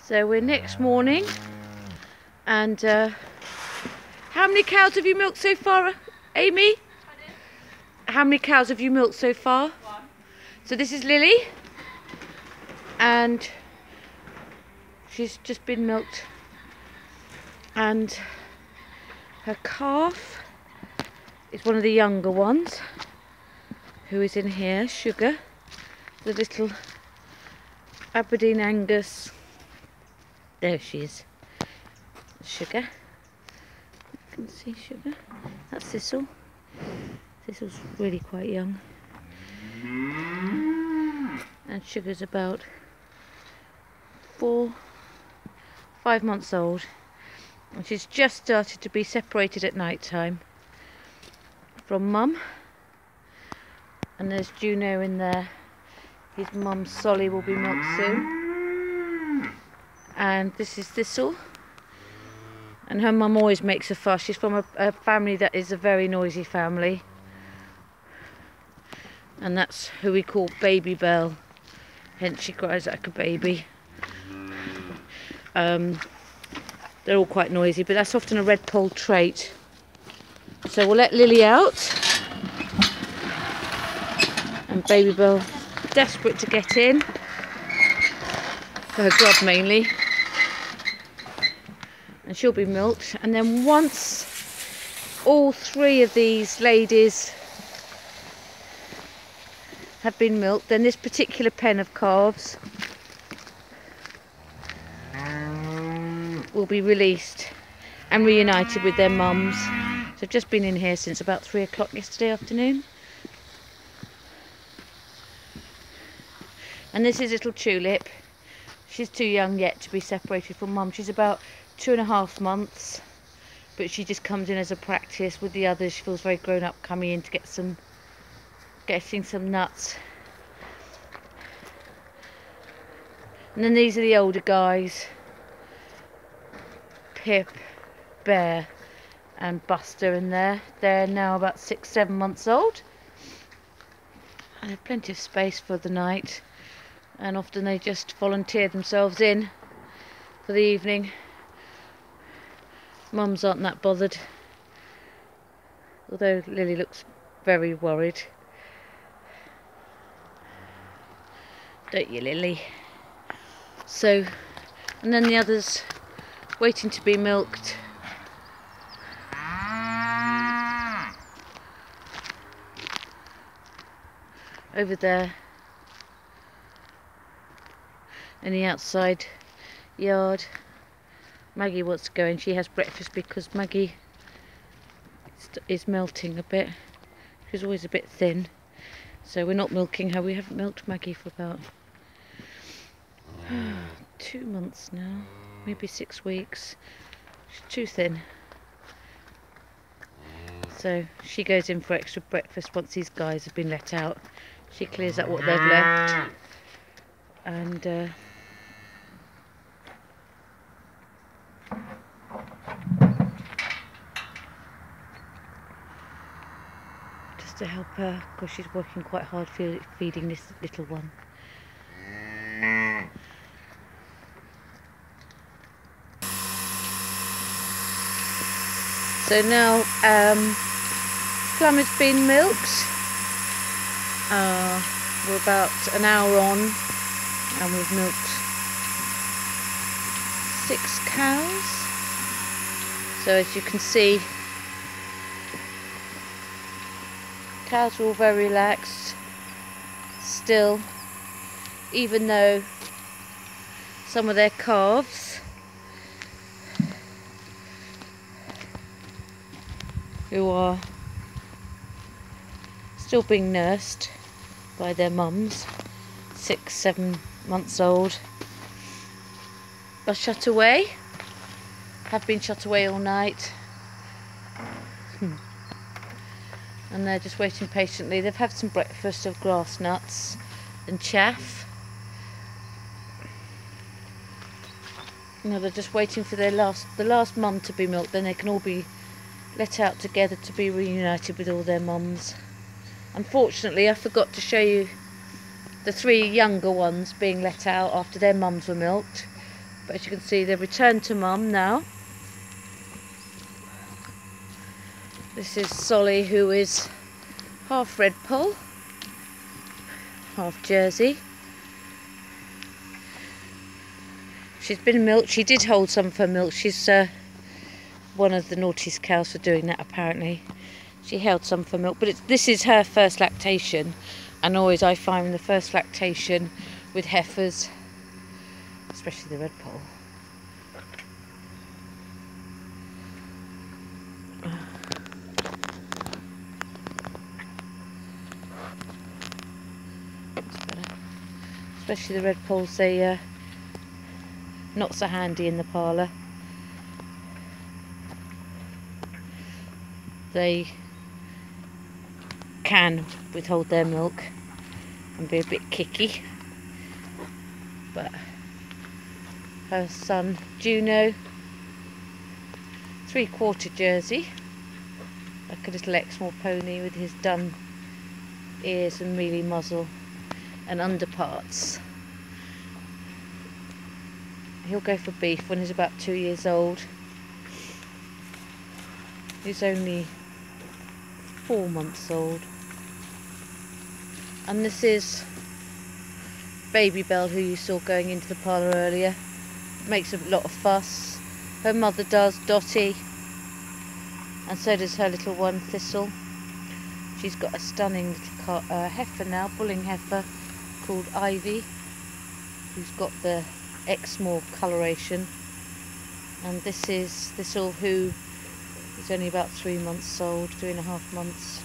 So we're next morning, and how many cows have you milked so far, Amy? How many cows have you milked so far? One. So this is Lily, and she's just been milked, and her calf is one of the younger ones, who is in here, Sugar, the little Aberdeen Angus. There she is, Sugar. You can see Sugar. That's Thistle. Thistle's really quite young. And Sugar's about 4-5 months old. And she's just started to be separated at night time from Mum. And there's Juno in there. His mum Solly will be milked soon. And this is Thistle. And her mum always makes a fuss. She's from a family that is a very noisy family. And that's who we call Baby Belle. Hence she cries like a baby. They're all quite noisy, but that's often a red poll trait. So we'll let Lily out. And Baby Belle, desperate to get in. For her grub mainly. And she'll be milked. And then once all 3 of these ladies have been milked, then this particular pen of calves will be released and reunited with their mums. So I've just been in here since about 3 o'clock yesterday afternoon. And this is little Tulip. She's too young yet to be separated from Mum. She's about 2.5 months, but she just comes in as a practice with the others. She feels very grown up coming in to getting some nuts. And then these are the older guys, Pip, Bear and Buster in there. They're now about 6-7 months old and have plenty of space for the night, and often they just volunteer themselves in for the evening. Mums aren't that bothered, although Lily looks very worried. Don't you, Lily? So, and then the others waiting to be milked. Over there in the outside yard. Maggie wants to go in. She has breakfast because Maggie is melting a bit. She's always a bit thin. So we're not milking her. We haven't milked Maggie for about 2 months now. Maybe 6 weeks. She's too thin. So she goes in for extra breakfast once these guys have been let out. She clears up what they've left. And just to help her, because she's working quite hard feeding this little one. So now Plum has been milked. We're about an hour on and we've milked 6 cows. So as you can see, cows are all very relaxed still, even though some of their calves, who are still being nursed by their mums, 6-7 months old, are shut away, have been shut away all night. And they're just waiting patiently. They've had some breakfast of grass nuts and chaff. Now they're just waiting for the last mum to be milked, then they can all be let out together to be reunited with all their mums. Unfortunately, I forgot to show you the 3 younger ones being let out after their mums were milked. But as you can see, they've returned to mum now. This is Solly, who is half red poll, half Jersey. She's been milked. She did hold some of her milk. She's one of the naughtiest cows for doing that, apparently. She held some for milk, but this is her first lactation, and always I find the first lactation with heifers, especially the red poll, especially the red polls, they not so handy in the parlour. They can withhold their milk and be a bit kicky, but her son Juno, 3/4 Jersey, like a little Exmoor pony with his dun ears and mealy muzzle and underparts. He'll go for beef when he's about 2 years old. He's only 4 months old. And this is Baby Belle, who you saw going into the parlour earlier. Makes a lot of fuss. Her mother does, Dottie. And so does her little one, Thistle. She's got a stunning little heifer now, bulling heifer, called Ivy, who's got the Exmoor coloration. And this is Thistle, who is only about 3 months old, 3.5 months.